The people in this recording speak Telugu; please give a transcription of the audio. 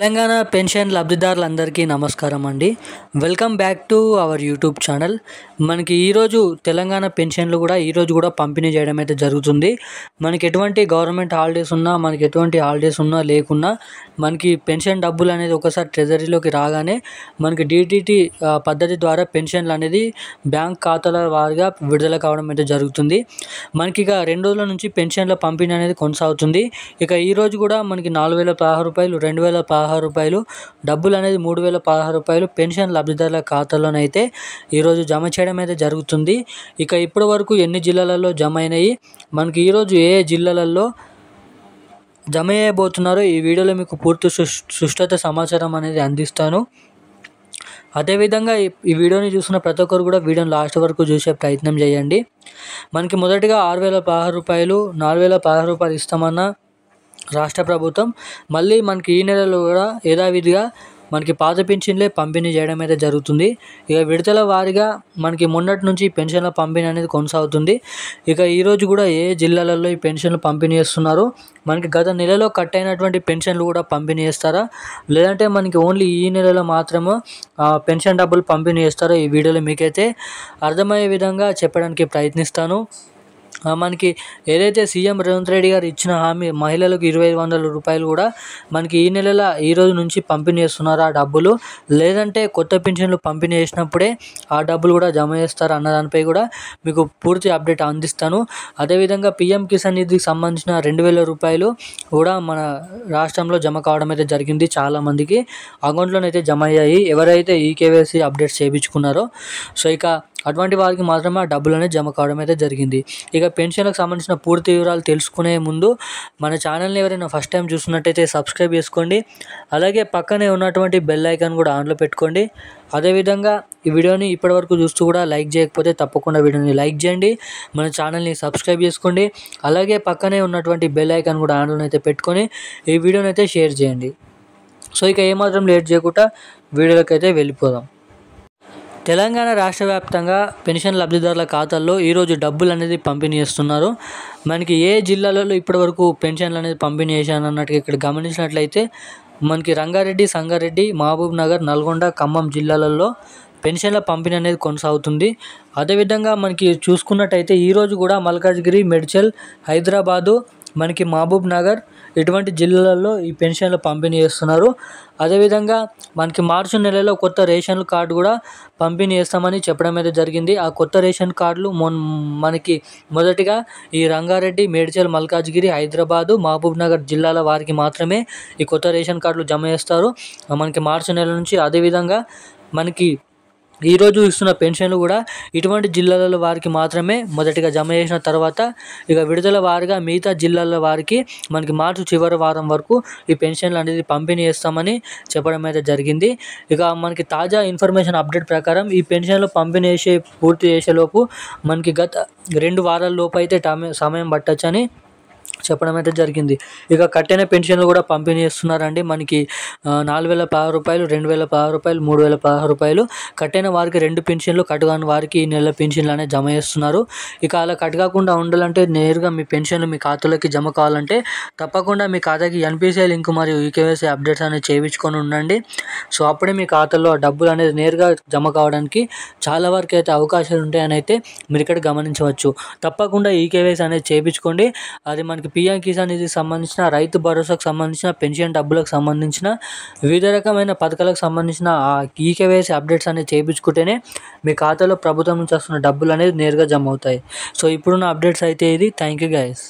తెలంగాణ పెన్షన్ లబ్ధిదారులందరికీ నమస్కారం అండి. Welcome back to our YouTube channel. మనకి ఈరోజు తెలంగాణ పెన్షన్లు కూడా ఈరోజు కూడా పంపిణీ చేయడం అయితే జరుగుతుంది. మనకి ఎటువంటి గవర్నమెంట్ హాలిడేస్ ఉన్నా, మనకి ఎటువంటి హాలిడేస్ ఉన్నా లేకున్నా మనకి పెన్షన్ డబ్బులు అనేది ఒకసారి ట్రెజరీలోకి రాగానే మనకి DTT పద్ధతి ద్వారా పెన్షన్లు అనేది బ్యాంక్ ఖాతాల వారీగా విడుదల కావడం అయితే జరుగుతుంది. మనకి ఇక 2 రోజుల నుంచి పెన్షన్ల పంపిణీ అనేది కొనసాగుతుంది. ఇక ఈరోజు కూడా మనకి 4016 రూపాయలు, 2016 రూపాయలు డబ్బులు అనేది 3016 రూపాయలు పెన్షన్ లబ్ధిదారుల ఖాతాలోనైతే ఈరోజు జమ చేయడం అయితే జరుగుతుంది. ఇక ఇప్పటి వరకు ఎన్ని జిల్లాలలో జమ అయినాయి, మనకి ఈరోజు ఏ జిల్లాలలో జమ చేయబోతున్నారో ఈ వీడియోలో మీకు పూర్తి సుష్ఠత సమాచారం అనేది అందిస్తాను. అదేవిధంగా ఈ వీడియోని చూసిన ప్రతి ఒక్కరు కూడా వీడియోని లాస్ట్ వరకు చూసే ప్రయత్నం చేయండి. మనకి మొదటిగా 6016 రూపాయలు, 4016 రూపాయలు ఇస్తామన్న రాష్ట్ర ప్రభుత్వం మళ్ళీ మనకి ఈ నెలలో కూడా యథావిధిగా మనకి పాత పెన్షన్లే పంపిణీ చేయడం అయితే జరుగుతుంది. ఇక విడతల వారీగా మనకి మొన్నటి నుంచి పెన్షన్ల పంపిణీ అనేది కొనసాగుతుంది. ఇక ఈరోజు కూడా ఏ జిల్లాలలో ఈ పెన్షన్లు పంపిణీ చేస్తున్నారు, మనకి గత నెలలో కట్ అయినటువంటి పెన్షన్లు కూడా పంపిణీ చేస్తారా, లేదంటే మనకి ఓన్లీ ఈ నెలలో మాత్రమే పెన్షన్ డబ్బులు పంపిణీ చేస్తారో ఈ వీడియోలో మీకైతే అర్థమయ్యే విధంగా చెప్పడానికి ప్రయత్నిస్తాను. మనకి ఏదైతే సీఎం రేవంత్ రెడ్డి గారు ఇచ్చిన హామీ మహిళలకు 2500 రూపాయలు కూడా మనకి ఈ నెల ఈ రోజు నుంచి పంపిణీ చేస్తున్నారు ఆ డబ్బులు, లేదంటే కొత్త పెన్షన్లు పంపిణీ చేసినప్పుడే ఆ డబ్బులు కూడా జమ చేస్తారు అన్న దానిపై కూడా మీకు పూర్తి అప్డేట్ అందిస్తాను. అదేవిధంగా PM కిసాన్ నిధికి సంబంధించిన 2000 రూపాయలు కూడా మన రాష్ట్రంలో జమ కావడం అయితే జరిగింది. చాలామందికి అకౌంట్లోనైతే జమ అయ్యాయి ఎవరైతే KYC అప్డేట్స్ చేయించుకున్నారో. సో ఇక అటువంటి వారికి మాత్రమే ఆ డబ్బులు అనేది జమ కావడం అయితే జరిగింది. ఇక పెన్షన్లకు సంబంధించిన పూర్తి వివరాలు తెలుసుకునే ముందు మన ఛానల్ని ఎవరైనా ఫస్ట్ టైం చూస్తున్నట్టయితే సబ్స్క్రైబ్ చేసుకోండి. అలాగే పక్కనే ఉన్నటువంటి బెల్ ఐకాన్ కూడా ఆన్లో పెట్టుకోండి. అదేవిధంగా ఈ వీడియోని ఇప్పటివరకు చూస్తూ కూడా లైక్ చేయకపోతే తప్పకుండా వీడియోని లైక్ చేయండి, మన ఛానల్ని సబ్స్క్రైబ్ చేసుకోండి. అలాగే పక్కనే ఉన్నటువంటి బెల్ ఐకాన్ కూడా ఆన్లో అయితే పెట్టుకొని ఈ వీడియోని అయితే షేర్ చేయండి. సో ఇక ఏమాత్రం లేట్ చేయకుండా వీడియోలోకి అయితే వెళ్ళిపోదాం. తెలంగాణ రాష్ట్ర వ్యాప్తంగా పెన్షన్ లబ్ధిదారుల ఖాతాల్లో ఈరోజు డబ్బులు అనేది పంపిణీ చేస్తున్నారు. మనకి ఏ జిల్లాలలో ఇప్పటివరకు పెన్షన్లు అనేది పంపిణీ చేశాను అన్నట్టుగా ఇక్కడ గమనించినట్లయితే మనకి రంగారెడ్డి, సంగారెడ్డి, మహబూబ్ నగర్, నల్గొండ, ఖమ్మం జిల్లాలలో పెన్షన్ల పంపిణీ అనేది కొనసాగుతుంది. అదేవిధంగా మనకి చూసుకున్నట్టయితే ఈరోజు కూడా మల్కాజ్గిరి, మేడ్చల్, హైదరాబాదు, మనకి మహబూబ్ నగర్ ఇటువంటి జిల్లాలలో ఈ పెన్షన్లు పంపిణీ చేస్తున్నారు. అదేవిధంగా మనకి మార్చి నెలలో కొత్త రేషన్ కార్డు కూడా పంపిణీ చేస్తామని చెప్పడం అయితే జరిగింది. ఆ కొత్త రేషన్ కార్డులు మనకి మొదటిగా ఈ రంగారెడ్డి, మేడ్చల్, మల్కాజ్గిరి, హైదరాబాదు, మహబూబ్ నగర్ జిల్లాల వారికి మాత్రమే ఈ కొత్త రేషన్ కార్డులు జమ చేస్తారు మనకి మార్చి నెల నుంచి. అదేవిధంగా మనకి ఈరోజు ఇస్తున్న పెన్షన్లు కూడా ఇటువంటి జిల్లాల వారికి మాత్రమే మొదటిగా జమ చేసిన తర్వాత ఇక విడుదల వారిగా మిగతా జిల్లాల వారికి మనకి మార్చి చివరి వారం వరకు ఈ పెన్షన్లు అనేది పంపిణీ చేస్తామని చెప్పడం అయితే జరిగింది. ఇక మనకి తాజా ఇన్ఫర్మేషన్ అప్డేట్ ప్రకారం ఈ పెన్షన్లు పంపిణీ పూర్తి చేసేలోపు మనకి గత 2 వారాల లోపు అయితే సమయం పట్టొచ్చని చెప్పడం అయితే జరిగింది. ఇక కట్టిన పెన్షన్లు కూడా పంపిణీ చేస్తున్నారండి. మనకి 4016 రూపాయలు, 2016 రూపాయలు, 3016 రూపాయలు కట్టిన వారికి 2 పెన్షన్లు, కట్టుగాని వారికి ఈ నెల పెన్షన్లు అనేది జమ చేస్తున్నారు. ఇక అలా కట్టకుండా ఉండాలంటే నేరుగా మీ పెన్షన్లు మీ ఖాతాలోకి జమ కావాలంటే తప్పకుండా మీ ఖాతాకి NPCI లింక్ మరియు KYC అప్డేట్స్ అనేది చేయించుకొని ఉండండి. సో అప్పుడే మీ ఖాతాలో డబ్బులు అనేది నేరుగా జమ కావడానికి చాలా వరకు అయితే అవకాశాలు ఉంటాయని అయితే మీరు ఇక్కడ గమనించవచ్చు. తప్పకుండా KYC అనేది చేయించుకోండి. అది మనకి PM కిసాన్ నిధికి సంబంధించిన, రైతు భరోసాకు సంబంధించిన, పెన్షన్ డబ్బులకు సంబంధించిన, వివిధ రకమైన పథకాలకు సంబంధించిన KYC అప్డేట్స్ అనేది చేయించుకుంటేనే మీ ఖాతాలో ప్రభుత్వం నుంచి వస్తున్న డబ్బులు అనేది నేరుగా జమ అవుతాయి. సో ఇప్పుడున్న అప్డేట్స్ అయితే ఇది. Thank you guys.